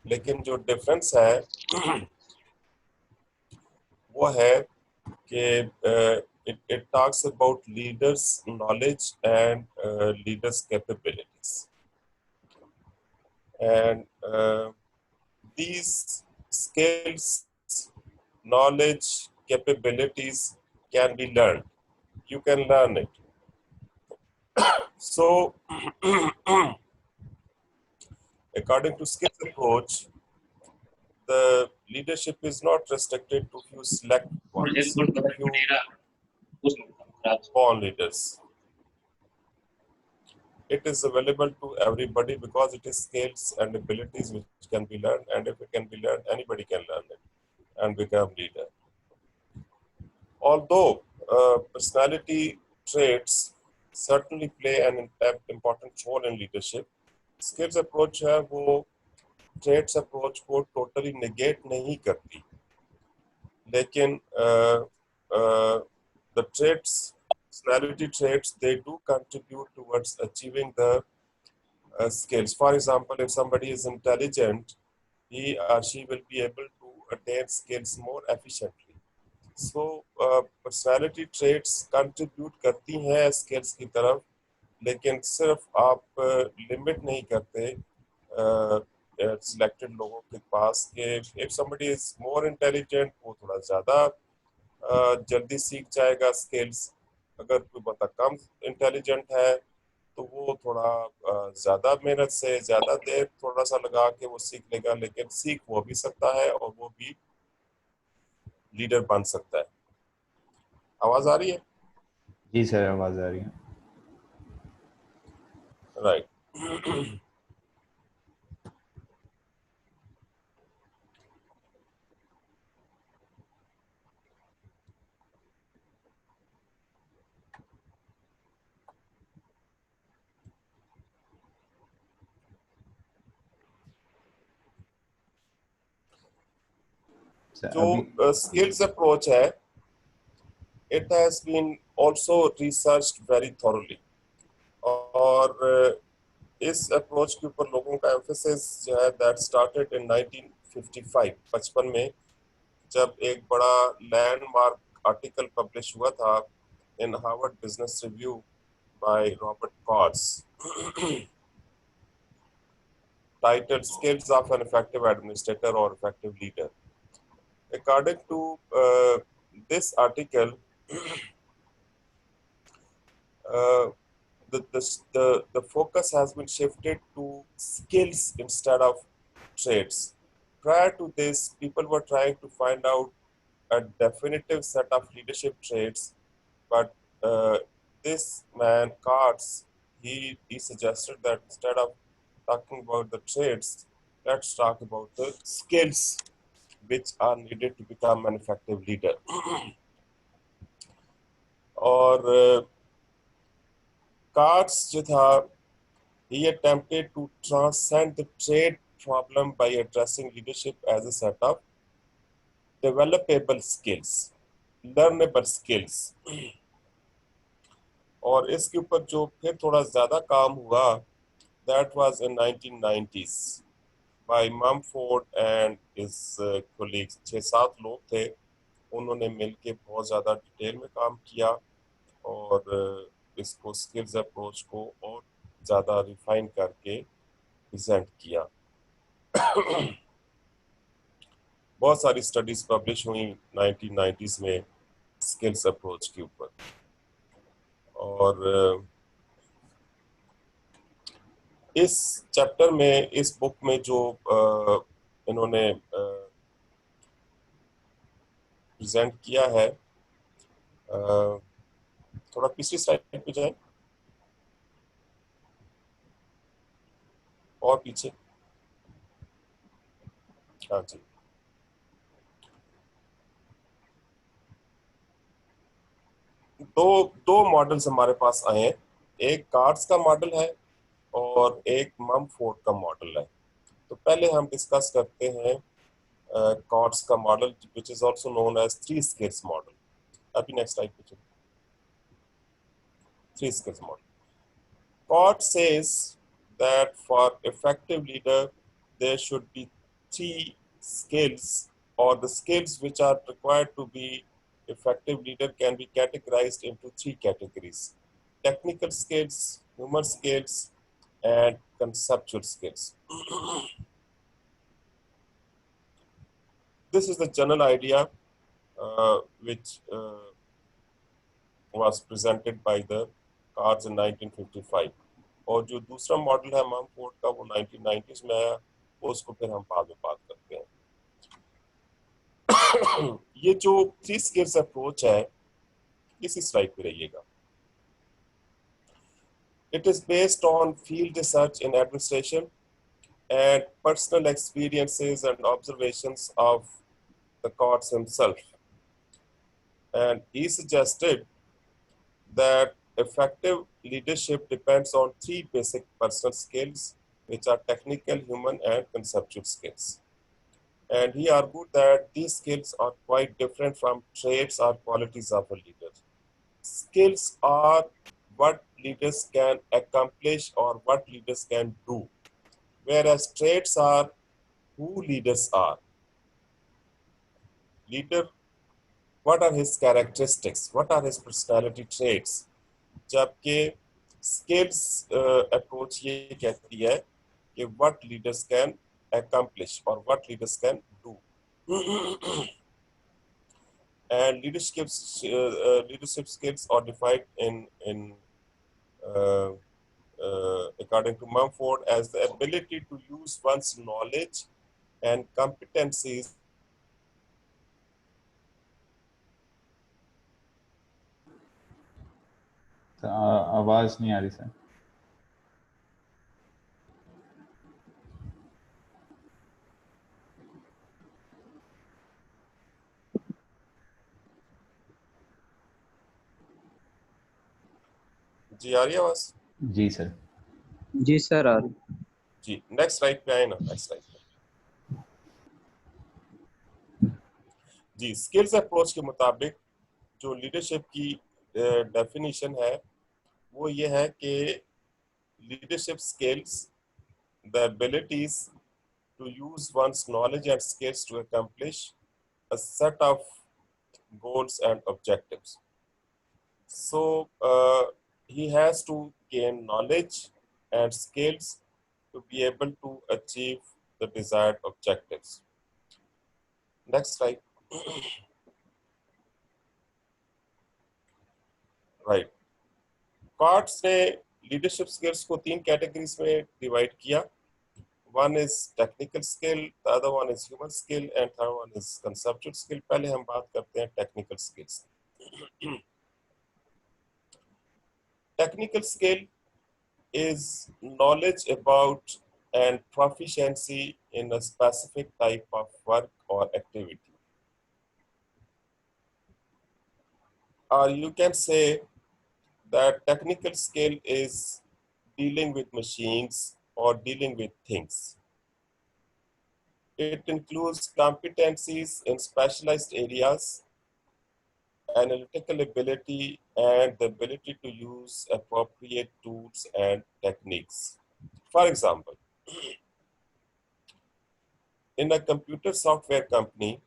लेकिन जो डिफरेंस है वो है कि it talks about leaders' knowledge and leaders' capabilities, and these skills, knowledge, capabilities can be learned. You can learn it. So, according to skills approach, the leadership is not restricted to few select ones, few born leaders. It is available to everybody because it is skills and abilities which can be learned, and if it can be learned, anybody can learn it and become leader. Although personality traits certainly play an important role in leadership, skills approach है वो traits approach को totally negate नहीं करती, लेकिन the traits, personality traits, they do contribute towards achieving the skills. For example, if somebody is intelligent, he or she will be able to attain skills more efficiently. So, personality traits contribute करती हैं skills की तरफ, लेकिन सिर्फ आप limit नहीं करते selected लोगों के पास कि if somebody is more intelligent, वो थोड़ा ज़्यादा जल्दी सीख जाएगा skills. अगर कोई बंदा कम intelligent है तो वो थोड़ा ज़्यादा मेहनत से ज़्यादा देर थोड़ा सा लगा के वो सीख लेगा, लेकिन सीख वो भी सकता है और वो भी लीडर बन सकता है. आवाज आ रही है? जी सर, आवाज आ रही है. राइट. जो skills approach है, it has been also researched very thoroughly, और इस अप्रोच के ऊपर लोगों का एम्फेसिस जो है that started in 1955, 55 में, जब एक बड़ा लैंडमार्क आर्टिकल पब्लिश हुआ था in Harvard Business Review by Robert Cox, titled Skills of an Effective Administrator or Effective Leader. According to this article, the focus has been shifted to skills instead of traits. Prior to this, people were trying to find out a definitive set of leadership traits, but this man, Katz, he suggested that instead of talking about the traits, let's talk about the skills which are needed to become an effective leader. और Katz जो था, he attempted to transcend the trait problem by addressing leadership as a set of developable skills, learnable skills. और इसके ऊपर जो फिर थोड़ा ज़्यादा काम हुआ, that was in 1990s by Mumford and his colleagues. 6-7 लोग थे, उन्होंने मिलके बहुत ज़्यादा डिटेल में काम किया और इसको स्किल्स अप्रोच को और ज़्यादा रिफाइन करके प्रेजेंट किया. बहुत सारी स्टडीज पब्लिश हुई 1990s में स्किल्स अप्रोच के ऊपर, और इस चैप्टर में, इस बुक में जो इन्होंने प्रेजेंट किया है, थोड़ा पिछली स्लाइड पे जाएं और पीछे. हाँ जी. दो मॉडल्स हमारे पास आए हैं, एक कार्ड्स का मॉडल है और एक ममफोर्ड का मॉडल है. तो पहले हम डिस्कस करते हैं कार्ड्स का model, which is also known as 3 skills model. अभी नेक्स्ट स्लाइड पे चलिए. 3 skills model. Cott says that for effective leader, there should be three skills, or the skills which are required to be effective leader can be categorized into three categories: technical skills, human skills, and conceptual skills. This is the general idea which was presented by the Cards in 1955. और जो दूसरा model है Mumford का वो 1990s में आया, वो उसको फिर हम बाद में बात करते हैं। ये जो थ्री स्किल्स अप्रोच है, इसी स्लाइड पे रहिएगा। It is based on field research in administration and personal experiences and observations of the Courts himself. And he suggested that effective leadership depends on three basic personal skills, which are technical, human, and conceptual skills. And he argued that these skills are quite different from traits or qualities of a leader. Skills are what leaders can accomplish or what leaders can do, whereas traits are who leaders are. Leader, what are his characteristics? What are his personality traits? जबकि skills approach ये कहती है कि what leaders can accomplish or what leaders can do. And leadership skills are defined in according to Mumford as the ability to use one's knowledge and competencies आवाज नहीं आ रही sir. जी आ रही है आवाज? जी सर। जी सर आ रही। जी नेक्स्ट स्लाइड पे आए ना, नेक्स्ट स्लाइड पे। जी स्किल्स अप्रोच के मुताबिक जो लीडरशिप की डेफिनेशन है वो ये है कि leadership skills the abilities to use one's knowledge and skills to accomplish a set of goals and objectives. So he has to gain knowledge and skills to be able to achieve the desired objectives. Next slide. Right. Cards ने leadership skills को तीन categories में divide किया. One is technical skill, the other one is human skill, and third one is conceptual skill. पहले हम बात करते हैं technical skills. Technical skill is knowledge about and proficiency in a specific type of work or activity. Or you can say that technical skill is dealing with machines or dealing with things. It includes competencies in specialized areas, analytical ability, and the ability to use appropriate tools and techniques. For example, in a computer software company,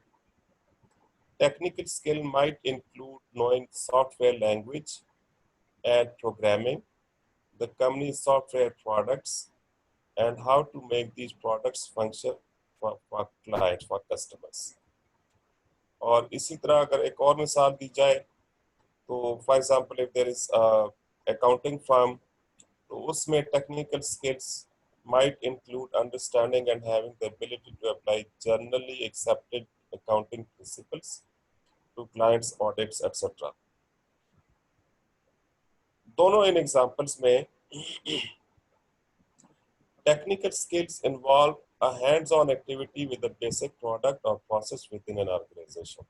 technical skill might include knowing software language and programming, the company's software products, and how to make these products function for clients, for customers. और इसी तरह अगर एक और मिसाल दी जाए तो for example if there is accounting firm, तो उसमें technical skills might include understanding and having the ability to apply generally accepted accounting principles to clients, audits, etc. दोनों इन एग्जांपल्स में technical skills involve a hands-on activity with a basic product or process within an organization.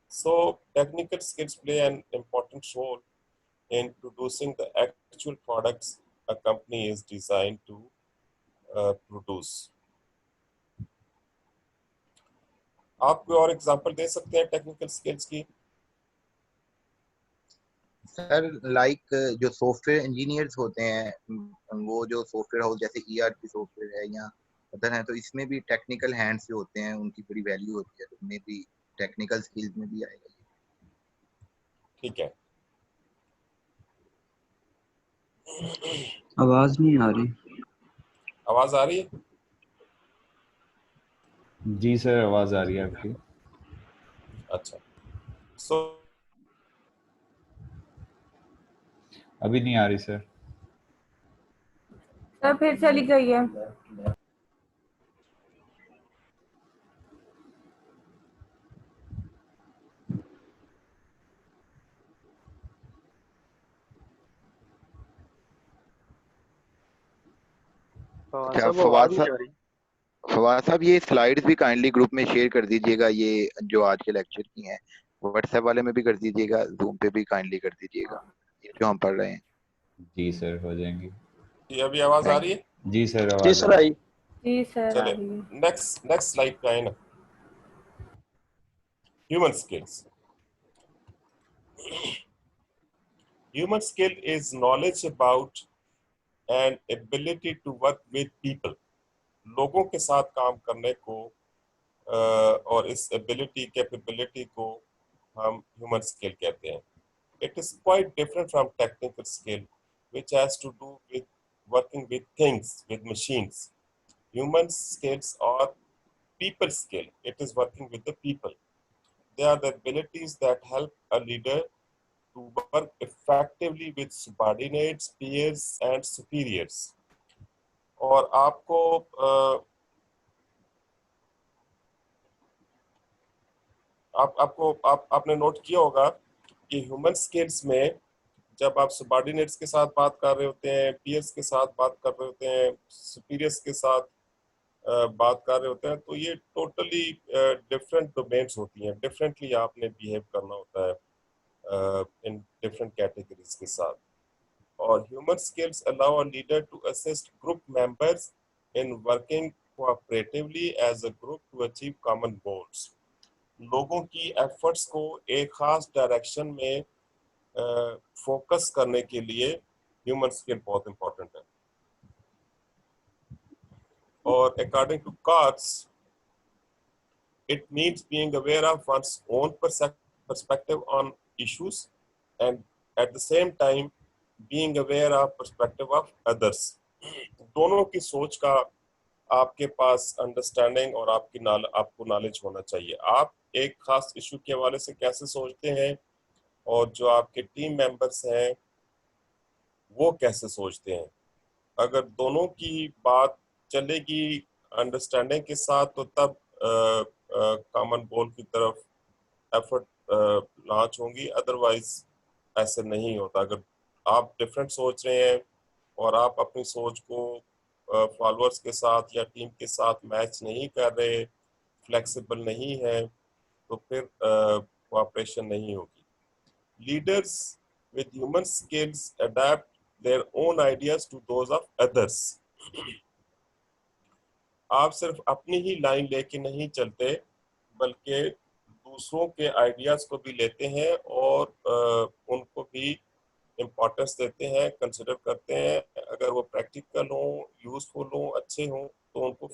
So technical skills play an important role in producing the actual products a company is designed to produce. आप कोई और example दे सकते हैं technical skills की? Sir like जो software engineers होते हैं वो जो सॉफ्टवेयर हाउस जैसे ईआरपी सॉफ्टवेयर है या अदर हैं, तो इसमें भी टेक्निकल हैंड्स जो होते हैं उनकी बड़ी वैल्यू होती है, तो उनमें भी टेक्निकल स्किल्स में भी आएगा ये। ठीक है। आवाज नहीं आ रही। आवाज आ रही है? जी सर, आवाज आ रही है आपकी। अच्छा, सो अभी नहीं आ रही सर। सर फिर चली गई है। अच्छा सब आवाज नहीं आ रही। फवाद साहब ये स्लाइड्स भी काइंडली ग्रुप में शेयर कर दीजिएगा, ये जो आज के लेक्चर की हैं व्हाट्सएप वाले में भी कर दीजिएगा, जूम पे भी काइंडली कर दीजिएगा, ये जो हम पढ़ रहे हैं। जी सर, हो जाएंगी। ये अभी आवाज आ थैंक रही है? जी सर, जी आवाज सर आ रही आई। जी सर आ चले, रही है। नेक्स्ट स्लाइड पे आए ना। Human skills. Human skill is knowledge about and ability to work with people. लोगों के साथ काम करने को और इस एबिलिटी कैपेबिलिटी को हम ह्यूमन स्किल कहते हैं. It is quite different from technical skill, which has to do with working with things, with machines. Human skills are people skill. It is working with the people. They are the abilities that help a leader to work effectively with subordinates, peers and superiors. और आपने note किया होगा कि human skills में जब आप subordinates के साथ बात कर रहे होते हैं, पीयर्स के साथ बात कर रहे होते हैं, सुपीरियर्स के साथ बात कर रहे होते हैं, तो ये टोटली डिफरेंट डोमेन्स होती हैं. डिफरेंटली आपने बिहेव करना होता है इन डिफरेंट कैटेगरीज के साथ. और human skills allow a leader to assist group members in working cooperatively as a group to achieve common goals. लोगों की एफर्ट्स को एक खास डायरेक्शन में फोकस करने के लिए ह्यूमन स्किल बहुत इंपॉर्टेंट है. और according to cards, it means being aware of one's own perspective on issues and at the same time being aware of perspective of others. दोनों की सोच का आपके पास अंडरस्टैंडिंग और आपको नॉलेज होना चाहिए. आप एक खास इशू के हवाले से कैसे सोचते हैं और जो आपके टीम मेंबर्स हैं वो कैसे सोचते हैं. अगर दोनों की बात चलेगी अंडरस्टैंडिंग के साथ तो तब कॉमन गोल की तरफ एफर्ट लॉन्च होंगी. अदरवाइज ऐसे नहीं होता. अगर आप डिफरेंट सोच रहे हैं और आप अपनी सोच को फॉलोअर्स के साथ या टीम के साथ मैच नहीं कर रहे, फ्लेक्सिबल नहीं है, तो फिर कोऑपरेशन नहीं होगी. Leaders with human skills adapt their own ideas to those of others. आप सिर्फ अपनी ही लाइन लेके नहीं चलते बल्कि दूसरों के आइडियाज को भी लेते हैं और उनको भी इम्पोर्टेंस देते हैं, कंसिडर करते हैं. अगर वो प्रैक्टिकल हो, यूजफुल हो, अच्छे हो तो उनको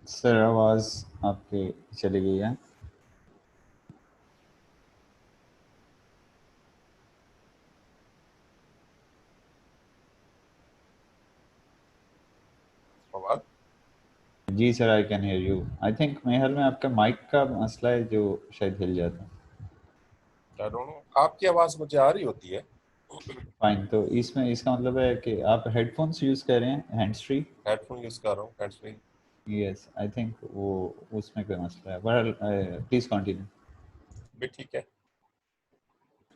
सर, आवाज आपके चली गई है. फॉलो. जी sir, I can hear you. I think मेरे ख्याल में आपका माइक का मसला है जो शायद हिल जाता है. आई डोंट नो, आपकी आवाज मुझे आ रही होती है. फाइन, तो इसमें इसका मतलब है कि आप हेडफोन्स यूज कर रहे हैं, हैंड्स फ्री. हेडफोन यूज कर रहा हूँ, hands free. Yes, I think वो उसमें कोई मसला है. बहरहाल प्लीज कंटिन्यू. भी ठीक है.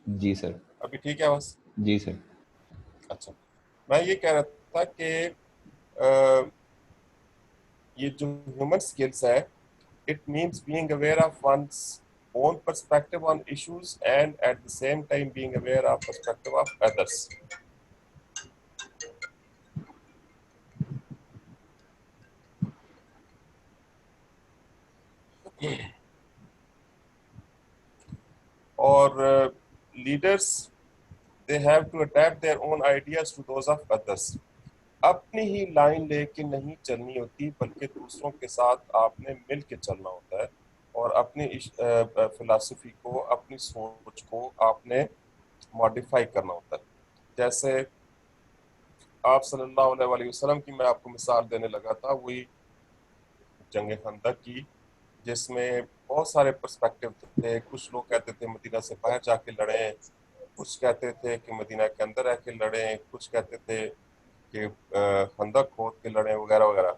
जी सर. अभी ठीक है आवाज? जी सर. अच्छा, मैं ये कह रहा था कि ये जो ह्यूमन स्किल्स है, it means being aware of one's own perspective on issues and at the same time being aware of perspective of others. और leaders, They have to adapt their own ideas to those of others. अपनी ही line लेके नहीं चलनी होती, बल्कि दूसरों के साथ आपने मिल के चलना होता है और अपनी फिलॉसफी को, अपनी सोच को आपने मॉडिफाई करना होता है। जैसे आप सल्लल्लाहु अलैहि वसल्लम की मैं आपको मिसाल देने लगा था, वही जंग खंदक की, जिसमें बहुत सारे पर्सपेक्टिव थे। कुछ लोग कहते थे मदीना से बाहर जाके लड़ें, कुछ कहते थे कि मदीना के अंदर रह के लड़ें, कुछ कहते थे कि खंदक खोद के लड़ें, वगैरह वगैरह।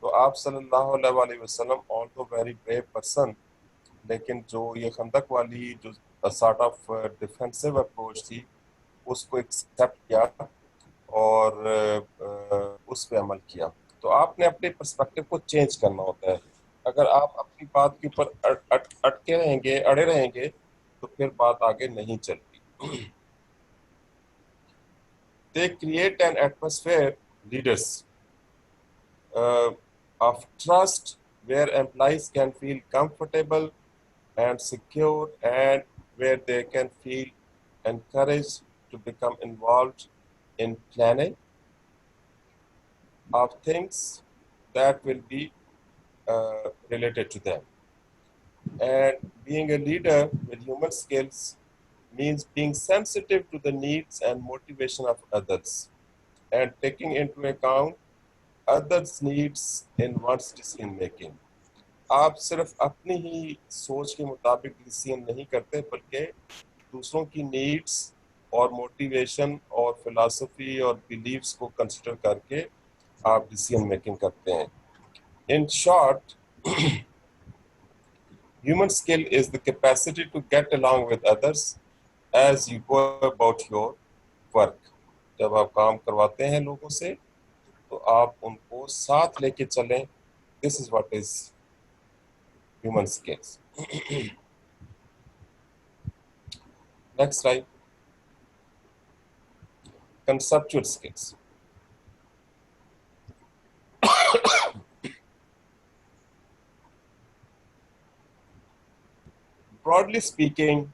तो आप सल्लल्लाहु अलैहि वसल्लम ऑल्दो वेरी ब्रेव पर्सन, लेकिन जो ये खंदक वाली जो सॉर्ट ऑफ डिफेंसिव अप्रोच थी, उसको एक्सेप्ट किया और उस पे अमल किया। तो आपने अपने पर्सपेक्टिव को चेंज करना होता है। अगर आप अपनी बात के ऊपर अटके रहेंगे, अड़े रहेंगे, तो फिर बात आगे नहीं चलती। They create an atmosphere, leaders, of trust where employees can feel comfortable and secure, and where they can feel encouraged to become involved in planning of things that will be related to them. And being a leader with human skills means being sensitive to the needs and motivation of others and taking into account others' needs in one's decision making. आप सिर्फ अपनी ही सोच के मुताबिक decision नहीं करते, बल्कि दूसरों की नीड्स और मोटिवेशन और फिलॉसफी और बिलीव्स को कंसिडर करके आप डिसीजन मेकिंग करते हैं। In short, human skill is the capacity to get along with others as you go about your work. जब आप काम करवाते हैं लोगों से, तो आप उनको साथ लेके चलें। This is what is human skills. Next slide. Conceptual skills. Broadly speaking,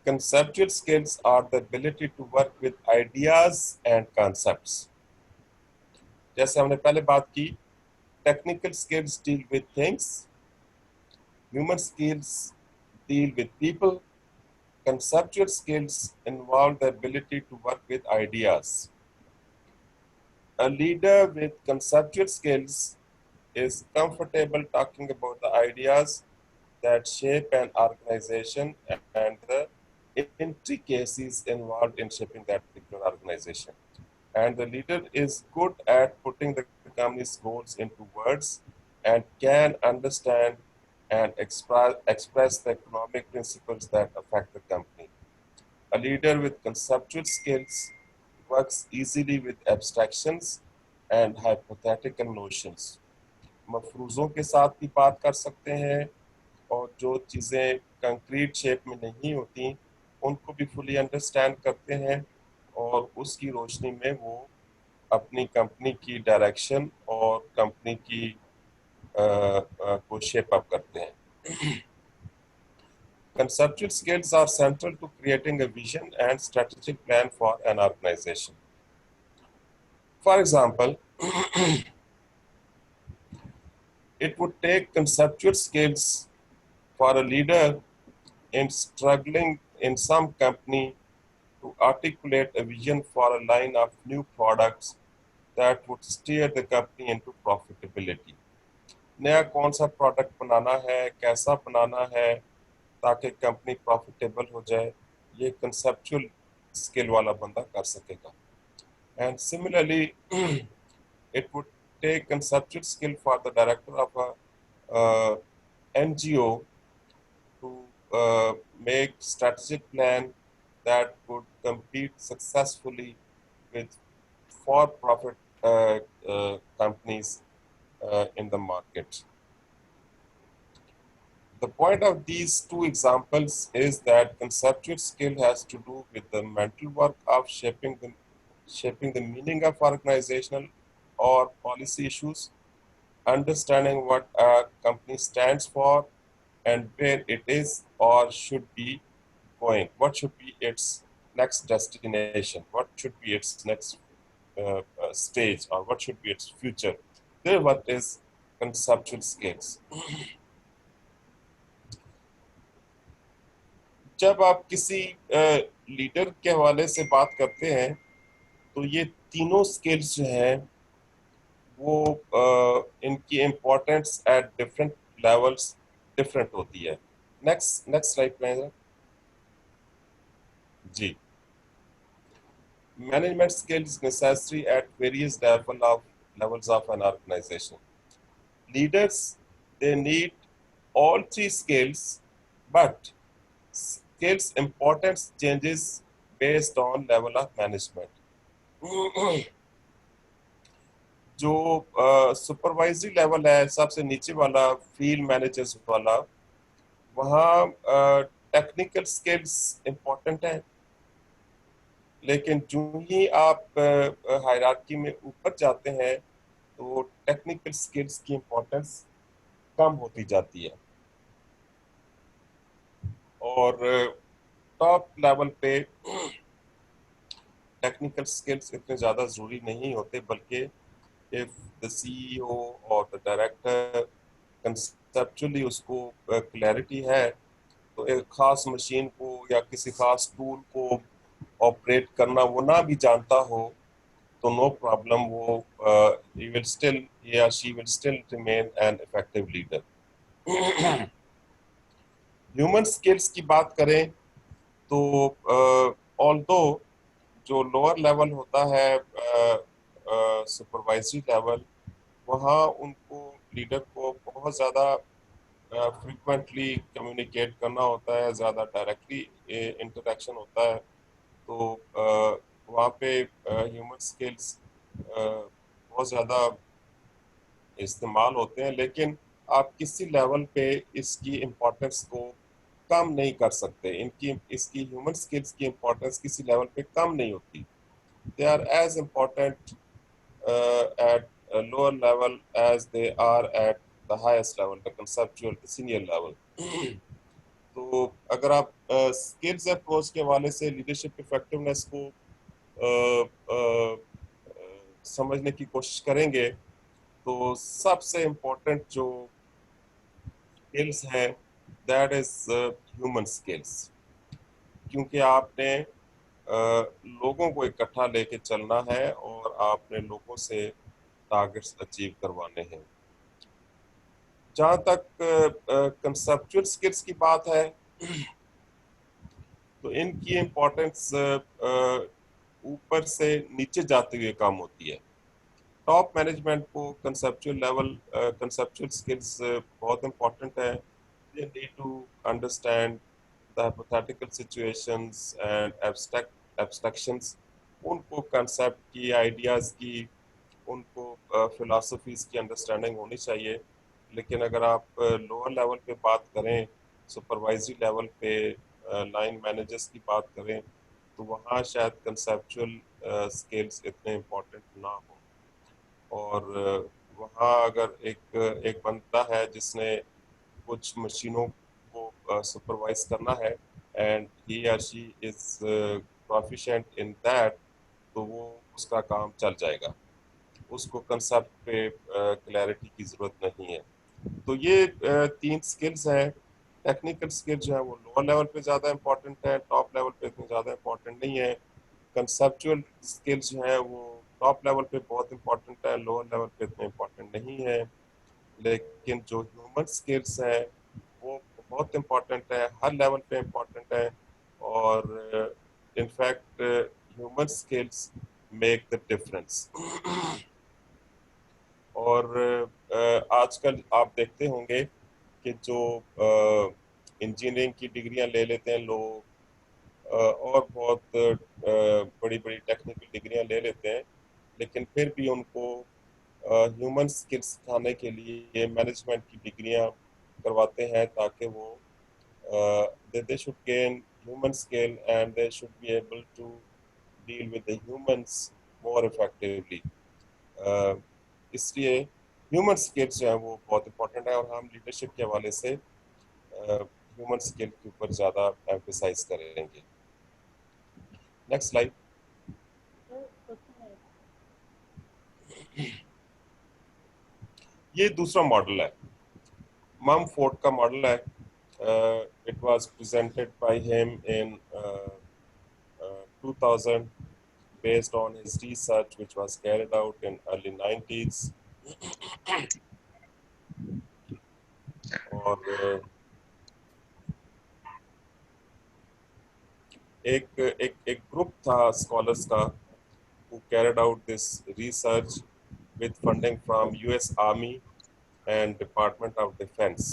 conceptual skills are the ability to work with ideas and concepts. जैसे हमने पहले बात की, technical skills deal with things, human skills deal with people, conceptual skills involve the ability to work with ideas. A leader with conceptual skills is comfortable talking about the ideas that shape an organization and the intricacies involved in shaping that particular organization. And the leader is good at putting the company's goals into words and can understand and express the economic principles that affect the company. A leader with conceptual skills works easily with abstractions and hypothetical notions. मफरूज़ों के साथ भी बात कर सकते हैं, और जो चीज़ें कंक्रीट शेप में नहीं होती उनको भी फुली अंडरस्टैंड करते हैं, और उसकी रोशनी में वो अपनी कंपनी की डायरेक्शन और कंपनी की को शेप अप करते हैं। Conceptual skills are central to creating a vision and strategic plan for an organization. For example, it would take conceptual skills for a leader in struggling in some company to articulate a vision for a line of new products that would steer the company into profitability. नया कौन सा product बनाना है, कैसा बनाना है ताकि company profitable हो जाए, ये कंसेप्चुअल स्किल वाला बंदा कर सकेगा। And similarly, it would take conceptual skill for the director of a NGO to make strategic plan that would compete successfully with for-profit companies in the market. The point of these two examples is that conceptual skill has to do with the mental work of shaping the meaning of organizational or policy issues, understanding what a company stands for and where it is or should be going, what should be its next destination, what should be its next stage, or what should be its future. Then what is conceptual skills. जब आप किसी leader के हवाले से बात करते हैं तो ये तीनों स्किल्स जो हैं वो इनकी importance at different levels different होती है. नेक्स्ट स्लाइड पे है जी. Management skills necessary at various levels of an organization. Leaders, they need all three skills, but skills importance changes based on level of management. जो supervisory level है, सबसे नीचे वाला field managers वाला, वहाँ टेक्निकल स्किल्स इम्पोर्टेंट है, लेकिन जो ही आप हायरार्की में ऊपर जाते हैं तो टेक्निकल स्किल्स की इम्पोर्टेंस कम होती जाती है. और टॉप लेवल पे टेक्निकल स्किल्स इतने ज़्यादा ज़रूरी नहीं होते, बल्कि इफ द सीईओ और द डायरेक्टर कंसेप्चुअली उसको क्लैरिटी है तो एक खास मशीन को या किसी खास टूल को ऑपरेट करना वो ना भी जानता हो तो नो प्रॉब्लम, वो he will still, he or she will still remain an effective leader. Human skills की बात करें तो ऑल्दो जो लोअर लेवल होता है सुपरवाइजरी लेवल, वहाँ उनको लीडर को बहुत ज़्यादा फ्रीक्वेंटली कम्युनिकेट करना होता है, ज़्यादा डायरेक्टली इंटरेक्शन होता है, तो वहाँ पे ह्यूमन स्किल्स बहुत ज़्यादा इस्तेमाल होते हैं, लेकिन आप किसी लेवल पे इसकी इम्पोर्टेंस को कम नहीं कर सकते. इसकी ह्यूमन स्किल्स की इम्पोर्टेंस किसी लेवल पे कम नहीं होती. They are as important at a lower level as they are at the highest level, the conceptual, the senior level. तो अगर आप स्किल्स अप्रोच के हवाले से लीडरशिप इफेक्टिवनेस को समझने की कोशिश करेंगे तो सबसे इम्पोर्टेंट जो स्किल्स है दैट इज ह्यूमन स्किल्स, क्योंकि आपने लोगों को इकट्ठा लेके चलना है और आपने लोगों से टारगेट्स अचीव करवाने हैं. जहाँ तक कंसेप्चुअल स्किल्स की बात है तो इनकी इम्पोर्टेंस ऊपर से नीचे जाते हुए कम होती है. टॉप मैनेजमेंट को कंसेप्चुअल स्किल्स बहुत इम्पोर्टेंट है. They need to understand the hypothetical situations and abstractions. उनको कंसेप्ट की, आइडियाज़ की, उनको फिलॉसफीज़ की अंडरस्टैंडिंग होनी चाहिए. लेकिन अगर आप लोअर लेवल पे बात करें, सुपरवाइजरी लेवल पे लाइन मैनेजर्स की बात करें, तो वहाँ शायद कंसेप्चुअल स्किल्स इतने इम्पोर्टेंट ना हो. और वहाँ अगर एक बंदा है जिसने कुछ मशीनों को सुपरवाइज करना है एंड ही और she is proficient in that, तो वो उसका काम चल जाएगा, उसको कंसेप्ट पे क्लैरिटी की ज़रूरत नहीं है. तो ये तीन स्किल्स हैं. टेक्निकल स्किल्स जो है वो लोअर लेवल पे ज़्यादा इम्पोर्टेंट है, टॉप लेवल पे इतने ज़्यादा इम्पोर्टेंट नहीं है. कंसेप्चुअल स्किल्स जो है वो टॉप लेवल पे बहुत इम्पोर्टेंट है, लोअर लेवल पे इतने इम्पोर्टेंट नहीं है. लेकिन जो ह्यूमन स्किल्स हैं वो बहुत इम्पोर्टेंट है, हर लेवल पे इम्पोर्टेंट है. और in fact human skills make the difference. और आजकल आप देखते होंगे कि जो इंजीनियरिंग की डिग्रियां ले लेते हैं लोग, और बहुत बड़ी बड़ी टेक्निकल डिग्रियां ले लेते हैं, लेकिन फिर भी उनको ह्यूमन स्किल्स सिखाने के लिए मैनेजमेंट की डिग्रियां करवाते हैं, ताकि वो they should gain human skill and they should be able to deal with the humans more effectively. इसलिए ह्यूमन स्किल्स जो है वो बहुत इम्पोर्टेंट है, और हम लीडरशिप के हवाले से ह्यूमन स्किल के ऊपर ज़्यादा एम्फेसाइज करेंगे. Next slide. ये दूसरा मॉडल है, ममफोर्ड का मॉडल है। It was presented by him in 2000 based on his research which was carried out in early 90s. और एक ग्रुप था स्कॉलर्स का who carried out this research with funding from US Army and Department of Defense.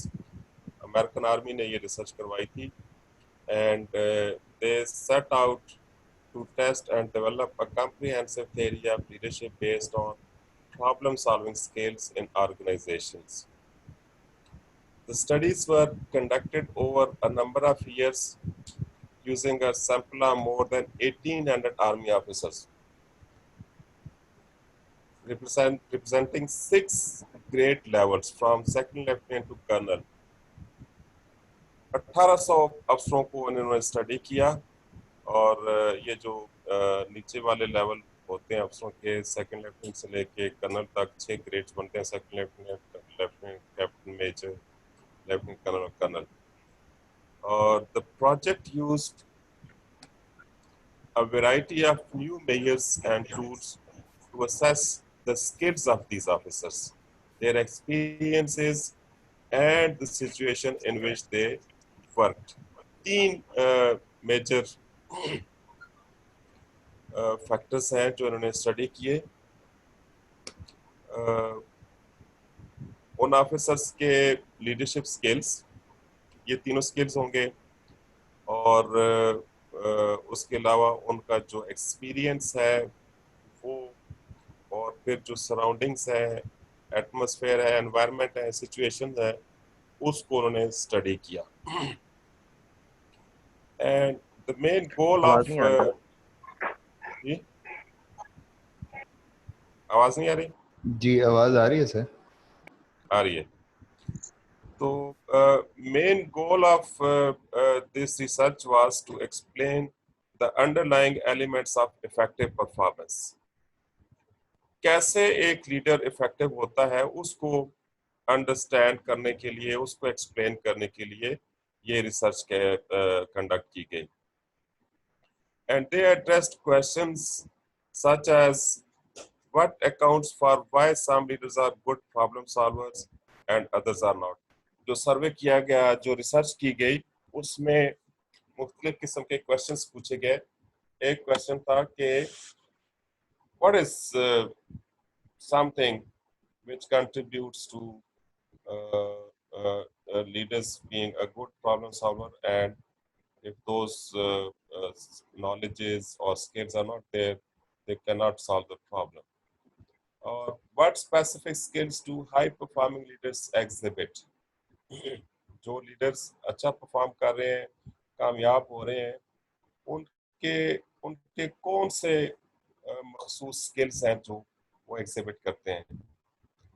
American army ने ये research करवाई थी, and they set out to test and develop a comprehensive theory of leadership based on problem-solving skills in organizations. The studies were conducted over a number of years using a sample of more than 1,800 army officers, representing 6 grade levels from second lieutenant to colonel. 1800 अफसरों को उन्होंने study किया, और ये जो नीचे वाले level होते हैं अफसरों के, सेकंड लेफ्टिनेंट से लेके कर्नल तक 6 ग्रेड्स बनते हैं, second lieutenant, lieutenant, captain, major, lieutenant colonel और कर्नल। और the project used a variety of new measures and tools to assess the skills of these officers, their experiences, and the situation in which they worked. 3 major factors हैं जो उन्होंने study किए। उन officers के leadership skills, ये तीनों skills होंगे, और उसके अलावा उनका जो एक्सपीरियंस है वो, और फिर जो सराउंडिंग्स है, एटमॉस्फेयर है, एनवायरनमेंट है, सिचुएशन है, उसको उन्होंने स्टडी किया। And the main goal of, जी आवाज नहीं आ रही? जी आवाज आ रही है सर? आ रही है। तो main goal of this research was to explain the underlying elements of effective performance. कैसे एक लीडर इफेक्टिव होता है उसको अंडरस्टैंड करने के लिए, उसको एक्सप्लेन करने के लिए ये रिसर्च कंडक्ट की गई। And they addressed questions such as what accounts for why some leaders are good problem solvers and others are not. जो सर्वे किया गया, जो रिसर्च की गई, उसमें मुख्तलिफ किस्म के क्वेश्चंस पूछे गए। एक क्वेश्चन था कि what is something which contributes to leaders being a good problem solver, and if those knowledges or skills are not there, they cannot solve the problem. Or what specific skills do high performing leaders exhibit? जो leaders अच्छा perform कर रहे हैं, कामयाब हो रहे हैं, उनके उनके कौन से मखसूस स्किल्स हैं जो वो एग्जिबिट करते हैं?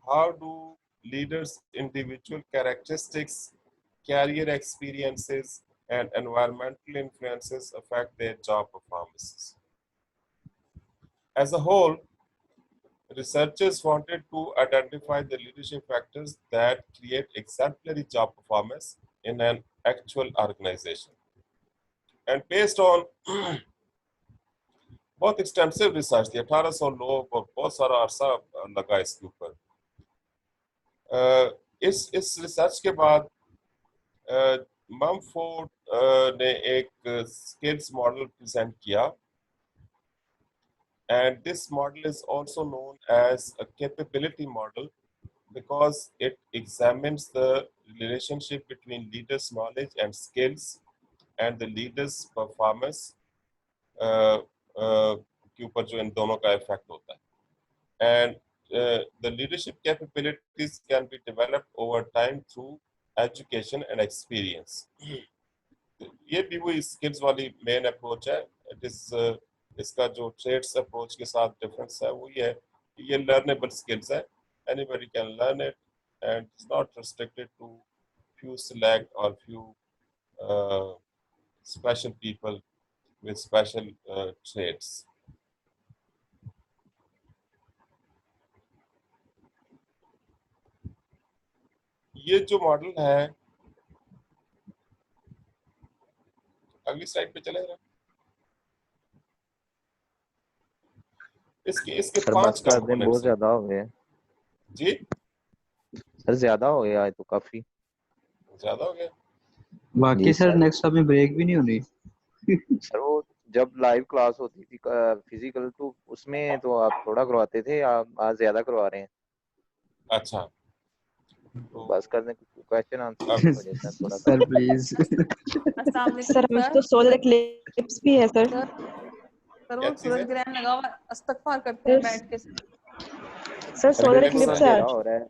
How do leaders individual characteristics, career experiences and environmental influences affect their job performances? As a whole, researchers wanted to identify the leadership factors that create exemplary job performance in an actual organization. And based on बहुत extensive research थी, 1800 लोग और बहुत सारा अरसा लगा इसके ऊपर। इस रिसर्च के बाद ममफोर्ड ने एक स्किल्स मॉडल प्रेजेंट किया, and this model is also known as a capability model because it examines the relationship between leaders' knowledge and skills and the leaders' performance के ऊपर जो इन दोनों का इफेक्ट होता है। And the leadership capabilities can be developed over time through education and experience. ये भी वही स्किल्स वाली मेन अप्रोच है। इट इज इसका जो ट्रेड्स अप्रोच के साथ डिफरेंस है वो ये है कि ये लर्नेबल स्किल्स है, anybody can learn it and it's not restricted to few select or few special people with special traits. ये जो मॉडल है, अगली स्लाइड पे चले जरा। इसके सर 5 बस कर दें, बहुत कंपोनेंट्स हैं। ज्यादा हो गया जी सर, ज्यादा हो गया है तो काफी। ज्यादा हो गया। बाकी जी सर सर। नेक्स्ट हमें ब्रेक भी नहीं होनी। सर वो जब लाइव क्लास होती थी फिजिकल, तो उसमें तो आप थोड़ा करवाते थे, आप आज ज्यादा करवा रहे हैं। अच्छा तो बस कर दें, क्वेश्चन आंसर अब की वजह से थोड़ा सर प्लीज। अस्सलाम वालेकुम सर हमें तो सोलर क्लिप्स भी है सर। सर क्या वो चीज़ है? सूरज ग्रहण लगा हुआ, इस्तगफार करते हैं बैठ के। सर सोलर लेकिन क्लिप्स सर, है अंधेरा आज। हो रहा है।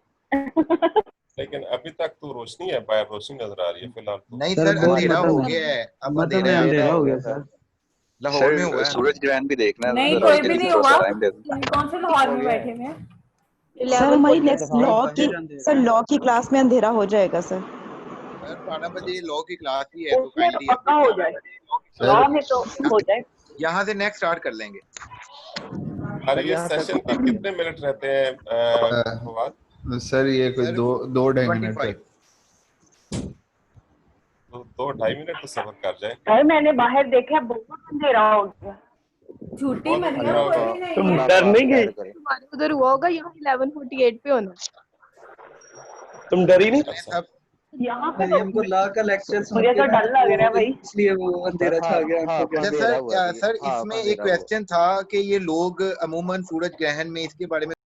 लेकिन अभी तक तो रोशनी है, बाहर रोशनी नजर आ रही है फिलहाल तो। नहीं सर सर बहुत अंधेरा हो मतलब गया है, अब मतलब अंधेरा में है। अंधेरा हो गया सर। लाहौर में हुआ है सूरज ग्रहण भी देखना है नहीं जरा, कोई उसके भी लिए नहीं थोड़ा सा हुआ। टाइम दे दो। कौन से लाहौर हो में गया बैठे है। हुए हैं? सर हमारी नेक्स्ट हाँ, लॉ की बाहर अंधेरा सर है। लॉ की क्लास में अंधेरा हो जाएगा सर। सर 12 बजे लॉ की क्लास भी है, तो उसमें तो काइंडली पक्का हो जाए, सर लॉ में तो हो जाए। यहाँ से नेक्स्ट स्टार्ट कर लेंगे। और सर ये यहाँ तक सेशन के काफी। कितने मिनट रहते हैं फवाद? सर ये कोई सर, 2-2.5 मिनट 25। है। तो 2-2.5 मिनट तो सफर कर जाए। सर मैंने बाहर देखा, बहुत अंधेरा हो गया। झूठी बहुत मरियम अंधेरा हो कोई गया। भी नहीं तुम है। डर नहीं गई? तुम्हारे उधर हुआ होगा, यहाँ 11:48 पे होना। तुम डरी नहीं? अच्छा यहाँ पे तो मरियम को लॉ का लेक्चर सुन मुझे के तो ना डर लग रहा है भाई। इसलिए वो अंधेरा छा गया हाँ, आंखों के अच्छा अंदर। अंधेरा हुआ सर है। सर हाँ, इसमें एक अंधेरा हुआ। क्वेश्चन था कि ये लोग अमूमन सूरज ग्रहण में इसके बारे में